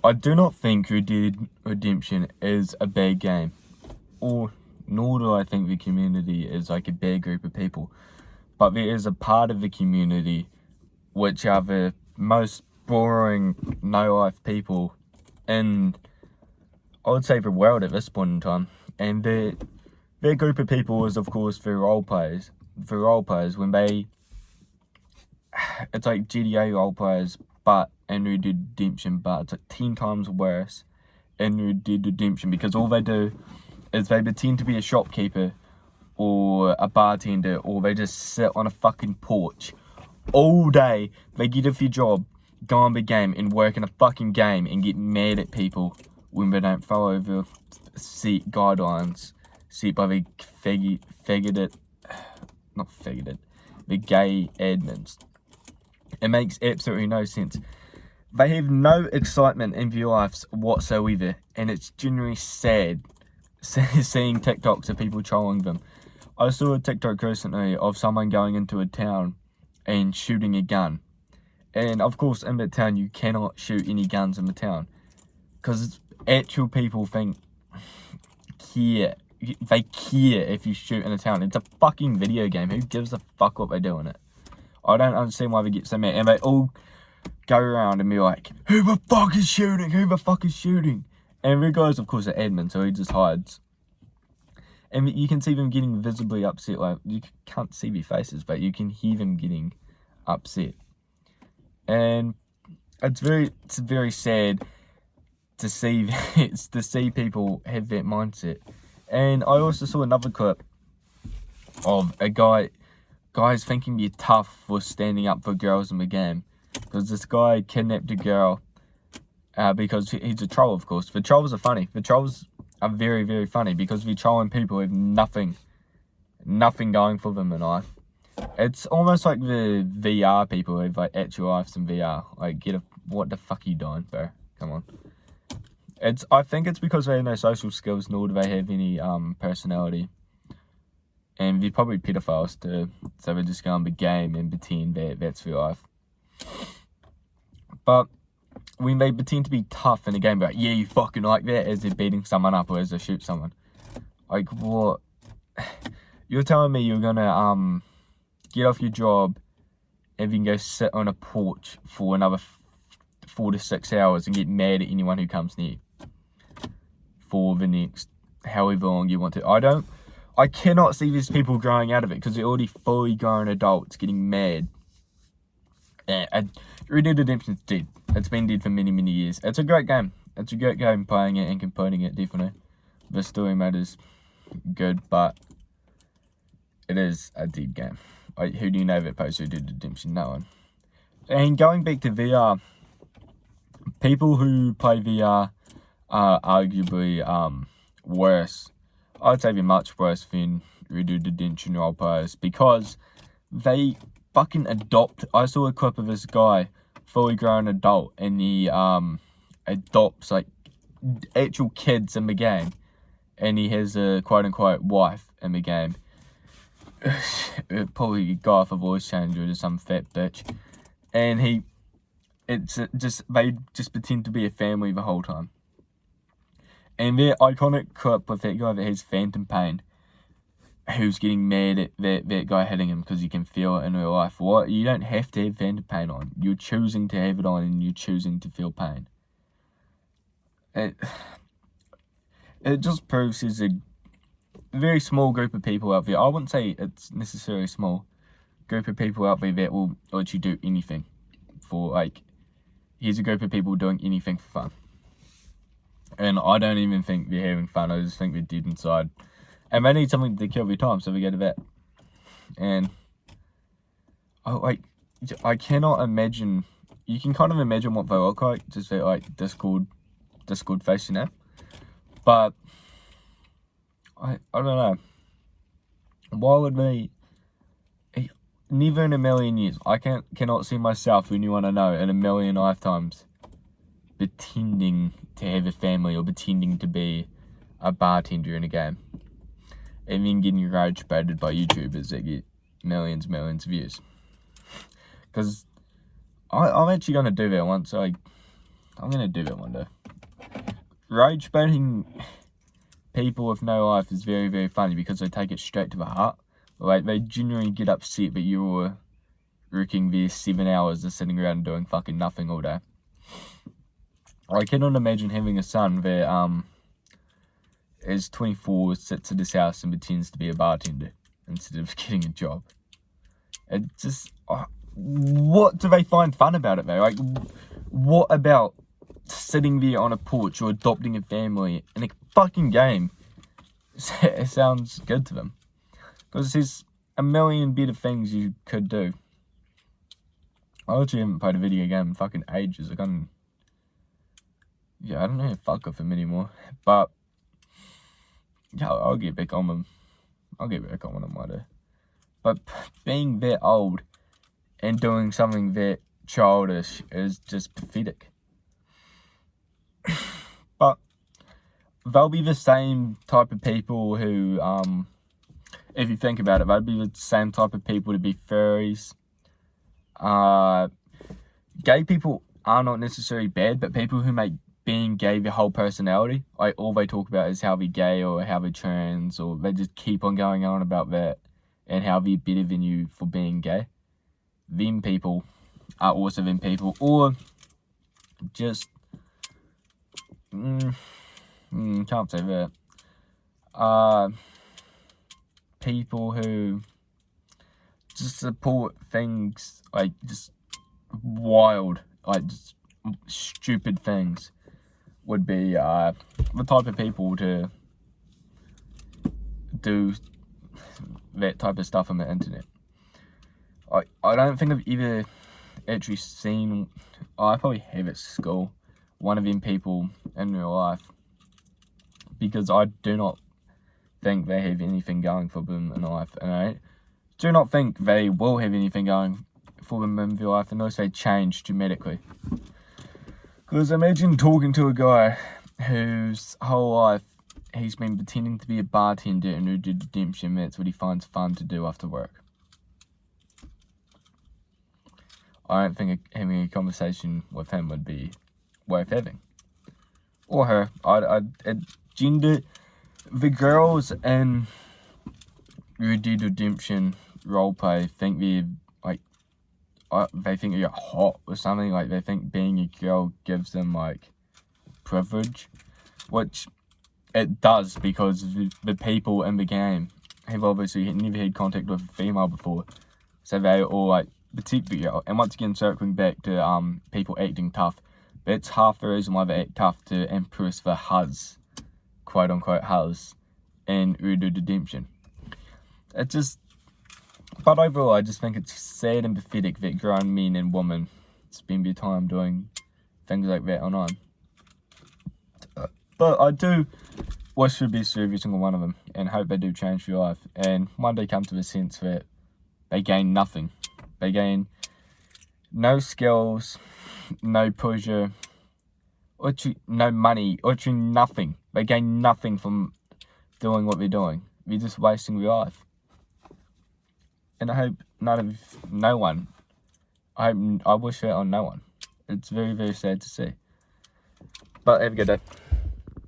I do not think Red Dead Redemption is a bad game, nor do I think the community is like a bad group of people. But there is a part of the community which are the most boring, no-life people in, I would say, the world at this point in time. And their group of people is, of course, the roleplayers. The roleplayers, when they, it's like GTA roleplayers, but in Red Dead Redemption, but it's like 10 times worse in Red Dead Redemption, because all they do is they pretend to be a shopkeeper or a bartender, or they just sit on a fucking porch all day. They get off your job, go on the game and work in a fucking game and get mad at people when they don't follow the set guidelines set by the the gay admins. It makes absolutely no sense. They have no excitement in their lives whatsoever, and it's genuinely sad seeing TikToks of people trolling them. I saw a TikTok recently of someone going into a town and shooting a gun. And of course, in the town, you cannot shoot any guns in the town, because actual people care. They care if you shoot in a town. It's a fucking video game. Who gives a fuck what they do in it? I don't understand why they get so mad. And they all go around and be like, who the fuck is shooting? Who the fuck is shooting? And the guys, of course, are admin, so he just hides. And you can see them getting visibly upset. Like, you can't see their faces, but you can hear them getting upset. And it's very sad to see people have that mindset. And I also saw another clip of a guys thinking they're tough for standing up for girls in the game, because this guy kidnapped a girl because he's a troll, of course. The trolls are funny. The trolls are very, very funny, because the trolling people have nothing going for them in life. It's almost like the VR people have like actual lives in VR. Like, what the fuck are you doing, bro? Come on. I think it's because they have no social skills, nor do they have any personality. And they're probably pedophiles too, so they just go on the game and pretend that that's their life. But when they pretend to be tough in a game, like, yeah, you fucking like that, as they're beating someone up or as they shoot someone. Like, what? You're telling me you're gonna get off your job and then go sit on a porch for another 4 to 6 hours and get mad at anyone who comes near for the next however long you want to? I cannot see these people growing out of it, because they're already fully grown adults getting mad. Red Dead Redemption's dead. It's been dead for many, many years. It's a great game. It's a great game playing it and composing it, definitely. The story mode is good, but it is a dead game. Like, who do you know that plays Red Dead Redemption? No one. And going back to VR, people who play VR are arguably worse. I'd say they're much worse than Red Dead Redemption role players, because they fucking adopt. I saw a clip of this guy, fully grown adult, and he adopts like actual kids in the game, and he has a quote-unquote wife in the game. Probably a guy off a voice changer or some fat bitch, and they just pretend to be a family the whole time. And their iconic clip with that guy that has phantom pain, who's getting mad at that guy hitting him because he can feel it in real life. What? You don't have to have phantom pain on. You're choosing to have it on, and you're choosing to feel pain. It just proves there's a very small group of people out there. I wouldn't say it's necessarily small group of people out there that will let you do anything for, like, here's a group of people doing anything for fun. And I don't even think they're having fun. I just think they're dead inside. And they need something to kill their time, so they go to that. And I cannot imagine. You can kind of imagine what they look like, just that like Discord face, you know. But I don't know. Why would they? Never in a million years. I cannot see myself, who anyone I know, in a million lifetimes pretending to have a family or pretending to be a bartender in a game, and then getting rage baited by YouTubers that get millions of views. Because I'm actually going to do that once I I'm gonna do that one day. Rage baiting people with no life is very, very funny because they take it straight to the heart. Like, they genuinely get upset that you're wrecking their 7 hours of sitting around and doing fucking nothing all day. I cannot imagine having a son that is 24, sits at his house and pretends to be a bartender instead of getting a job. It just, what do they find fun about it though? Like, what about sitting there on a porch or adopting a family in a fucking game? It sounds good to them. Because there's a million better things you could do. I actually haven't played a video game in fucking ages. I don't know how to fuck with them anymore. But yeah, I'll get back on them. I'll get back on them one day. But being that old and doing something that childish is just pathetic. But they'll be the same type of people who, if you think about it, they'll be the same type of people to be furries. Gay people are not necessarily bad, but people who make being gay their whole personality, like all they talk about is how they're gay or how they're trans, or they just keep on going on about that and how they're better than you for being gay. Them people are also them people, or just can't say that. People who just support things like just wild, like just stupid things would be the type of people to do that type of stuff on the internet. I don't think I've ever actually seen, I probably have at school, one of them people in real life, because I do not think they have anything going for them in life, and I do not think they will have anything going for them in their life unless they change dramatically. Because imagine talking to a guy whose whole life he's been pretending to be a bartender in Red Dead Redemption. That's what he finds fun to do after work. I don't think having a conversation with him would be worth having. Or her. Gender, the girls in Red Dead Redemption roleplay think they're like, they think you're hot or something. Like, they think being a girl gives them like privilege, which it does, because the people in the game have obviously never had contact with a female before, so they all like protect the girl. And once again, circling back to people acting tough, that's half the reason why they act tough, to impress the huz, quote unquote huz, in Red Dead Redemption. It just, but overall, I just think it's sad and pathetic that grown men and women spend their time doing things like that online. But I do wish for the best for every single one of them, and hope they do change their life, and one day come to the sense that they gain nothing. They gain no skills, no pleasure, no money, literally nothing. They gain nothing from doing what they're doing. They're just wasting their life. And I hope I wish that on no one. It's very, very sad to see. But have a good day.